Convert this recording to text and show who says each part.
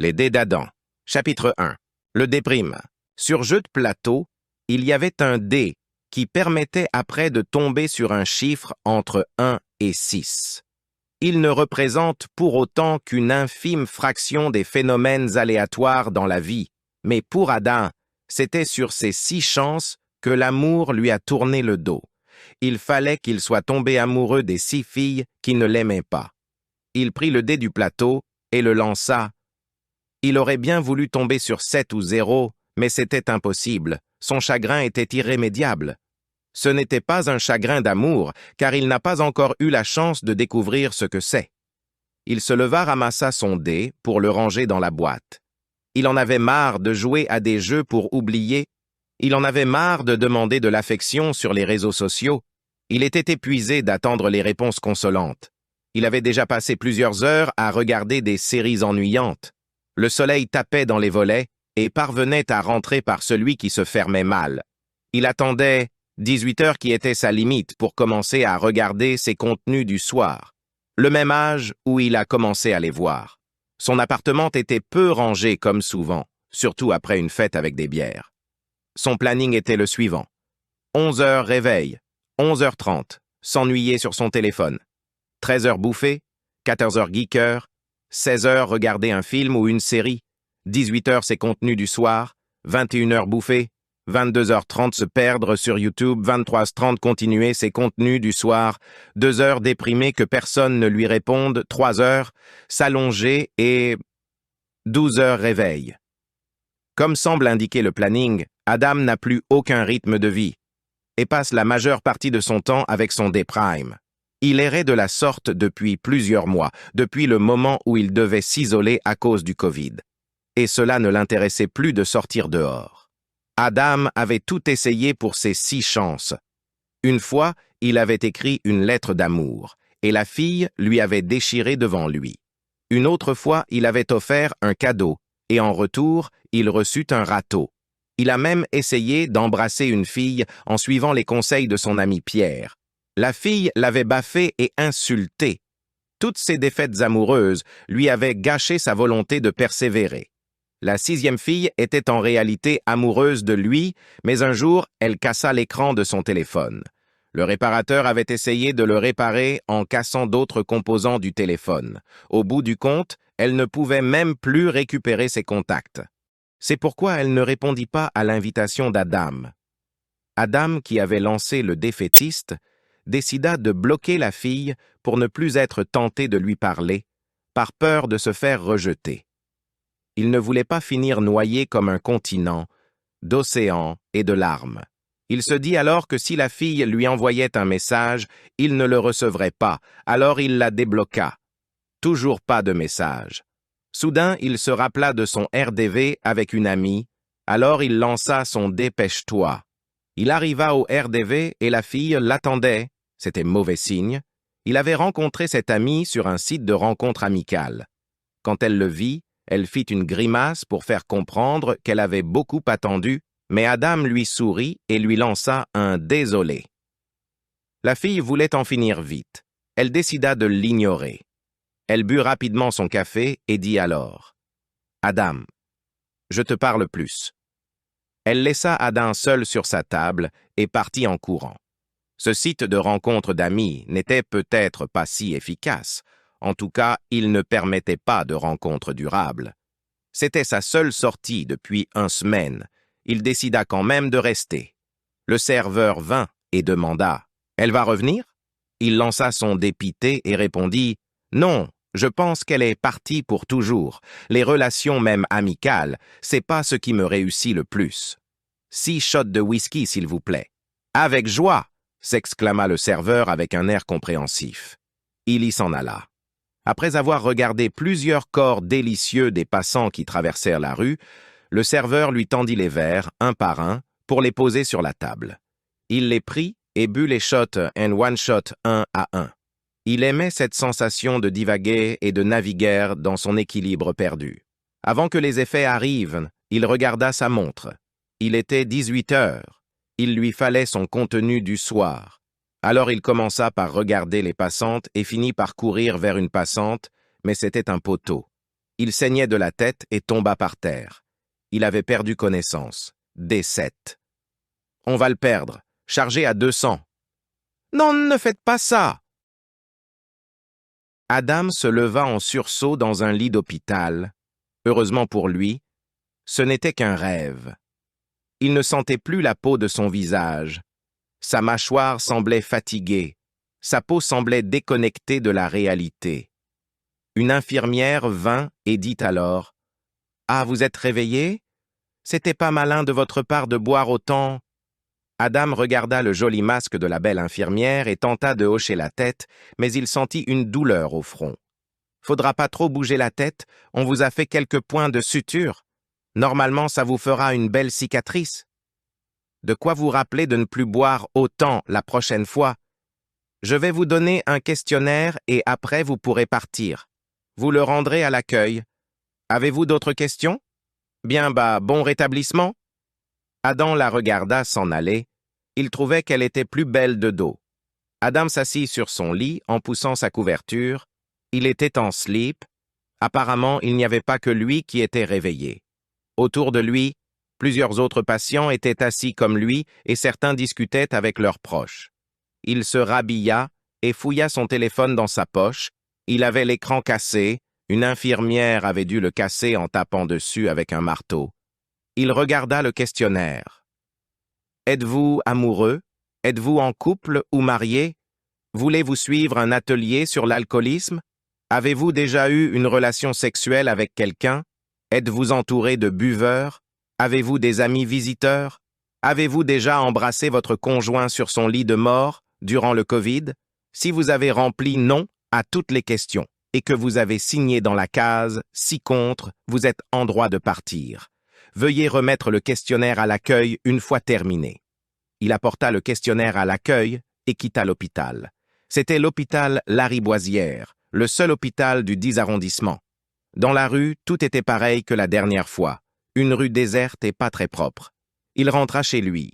Speaker 1: Les dés d'Adam. Chapitre 1. Le déprime. Sur jeu de plateau, il y avait un dé qui permettait après de tomber sur un chiffre entre 1 et 6. Il ne représente pour autant qu'une infime fraction des phénomènes aléatoires dans la vie, mais pour Adam, c'était sur ces 6 chances que l'amour lui a tourné le dos. Il fallait qu'il soit tombé amoureux des 6 filles qui ne l'aimaient pas. Il prit le dé du plateau et le lança. Il aurait bien voulu tomber sur 7 ou 0, mais c'était impossible. Son chagrin était irrémédiable. Ce n'était pas un chagrin d'amour, car il n'a pas encore eu la chance de découvrir ce que c'est. Il se leva, ramassa son dé pour le ranger dans la boîte. Il en avait marre de jouer à des jeux pour oublier. Il en avait marre de demander de l'affection sur les réseaux sociaux. Il était épuisé d'attendre les réponses consolantes. Il avait déjà passé plusieurs heures à regarder des séries ennuyantes. Le soleil tapait dans les volets et parvenait à rentrer par celui qui se fermait mal. Il attendait 18 heures qui était sa limite pour commencer à regarder ses contenus du soir, le même âge où il a commencé à les voir. Son appartement était peu rangé comme souvent, surtout après une fête avec des bières. Son planning était le suivant. 11 heures réveil, 11h30, s'ennuyer sur son téléphone. 13 heures bouffer, 14 heures geeker, 16 heures regarder un film ou une série, 18 heures ses contenus du soir, 21 heures bouffer, 22h30 se perdre sur YouTube, 23h30 continuer ses contenus du soir, 2 heures déprimer que personne ne lui réponde, 3 heures s'allonger et 12 heures réveil. Comme semble indiquer le planning, Adam n'a plus aucun rythme de vie et passe la majeure partie de son temps avec son déprime. Il errait de la sorte depuis plusieurs mois, depuis le moment où il devait s'isoler à cause du Covid. Et cela ne l'intéressait plus de sortir dehors. Adam avait tout essayé pour ses 6 chances. Une fois, il avait écrit une lettre d'amour, et la fille lui avait déchiré devant lui. Une autre fois, il avait offert un cadeau, et en retour, il reçut un râteau. Il a même essayé d'embrasser une fille en suivant les conseils de son ami Pierre. La fille l'avait baffé et insulté. Toutes ses défaites amoureuses lui avaient gâché sa volonté de persévérer. La 6e fille était en réalité amoureuse de lui, mais un jour, elle cassa l'écran de son téléphone. Le réparateur avait essayé de le réparer en cassant d'autres composants du téléphone. Au bout du compte, elle ne pouvait même plus récupérer ses contacts. C'est pourquoi elle ne répondit pas à l'invitation d'Adam. Adam, qui avait lancé le défaitiste, décida de bloquer la fille pour ne plus être tenté de lui parler, par peur de se faire rejeter. Il ne voulait pas finir noyé comme un continent, d'océans et de larmes. Il se dit alors que si la fille lui envoyait un message, il ne le recevrait pas, alors il la débloqua. Toujours pas de message. Soudain, il se rappela de son RDV avec une amie, alors il lança son dépêche-toi. Il arriva au RDV et la fille l'attendait. C'était mauvais signe. Il avait rencontré cette amie sur un site de rencontre amicale. Quand elle le vit, elle fit une grimace pour faire comprendre qu'elle avait beaucoup attendu, mais Adam lui sourit et lui lança un « désolé ». La fille voulait en finir vite. Elle décida de l'ignorer. Elle but rapidement son café et dit alors « Adam, je te parle plus ». Elle laissa Adam seul sur sa table et partit en courant. Ce site de rencontre d'amis n'était peut-être pas si efficace. En tout cas, il ne permettait pas de rencontres durables. C'était sa seule sortie depuis 1 semaine. Il décida quand même de rester. Le serveur vint et demanda « Elle va revenir ?» Il lança son dépité et répondit « Non, je pense qu'elle est partie pour toujours. Les relations même amicales, c'est pas ce qui me réussit le plus. 6 shots de whisky, s'il vous plaît. »« Avec joie !» s'exclama le serveur avec un air compréhensif. Il y s'en alla. Après avoir regardé plusieurs corps délicieux des passants qui traversèrent la rue, le serveur lui tendit les verres, un par un, pour les poser sur la table. Il les prit et but les shots and one shot 1 à 1. Il aimait cette sensation de divaguer et de naviguer dans son équilibre perdu. Avant que les effets arrivent, il regarda sa montre. Il était 18 heures. Il lui fallait son contenu du soir. Alors il commença par regarder les passantes et finit par courir vers une passante, mais c'était un poteau. Il saignait de la tête et tomba par terre. Il avait perdu connaissance. D7. On va le perdre. Chargé à 200. Non, ne faites pas ça! Adam se leva en sursaut dans un lit d'hôpital. Heureusement pour lui, ce n'était qu'un rêve. Il ne sentait plus la peau de son visage. Sa mâchoire semblait fatiguée. Sa peau semblait déconnectée de la réalité. Une infirmière vint et dit alors « Ah, vous êtes réveillé? C'était pas malin de votre part de boire autant. » Adam regarda le joli masque de la belle infirmière et tenta de hocher la tête, mais il sentit une douleur au front. « Faudra pas trop bouger la tête, on vous a fait quelques points de suture. Normalement, ça vous fera une belle cicatrice. De quoi vous rappeler de ne plus boire autant la prochaine fois. Je vais vous donner un questionnaire et après vous pourrez partir. Vous le rendrez à l'accueil. Avez-vous d'autres questions? Bien bon rétablissement. » Adam la regarda s'en aller. Il trouvait qu'elle était plus belle de dos. Adam s'assit sur son lit en poussant sa couverture. Il était en slip. Apparemment, il n'y avait pas que lui qui était réveillé. Autour de lui, plusieurs autres patients étaient assis comme lui et certains discutaient avec leurs proches. Il se rhabilla et fouilla son téléphone dans sa poche. Il avait l'écran cassé. Une infirmière avait dû le casser en tapant dessus avec un marteau. Il regarda le questionnaire. « Êtes-vous amoureux? Êtes-vous en couple ou marié? Voulez-vous suivre un atelier sur l'alcoolisme? Avez-vous déjà eu une relation sexuelle avec quelqu'un? Êtes-vous entouré de buveurs? Avez-vous des amis visiteurs? Avez-vous déjà embrassé votre conjoint sur son lit de mort durant le Covid? Si vous avez rempli non à toutes les questions et que vous avez signé dans la case « Si contre », vous êtes en droit de partir. Veuillez remettre le questionnaire à l'accueil une fois terminé. Il apporta le questionnaire à l'accueil et quitta l'hôpital. C'était l'hôpital Lariboisière, le seul hôpital du 10 arrondissement. Dans la rue, tout était pareil que la dernière fois. Une rue déserte et pas très propre. Il rentra chez lui.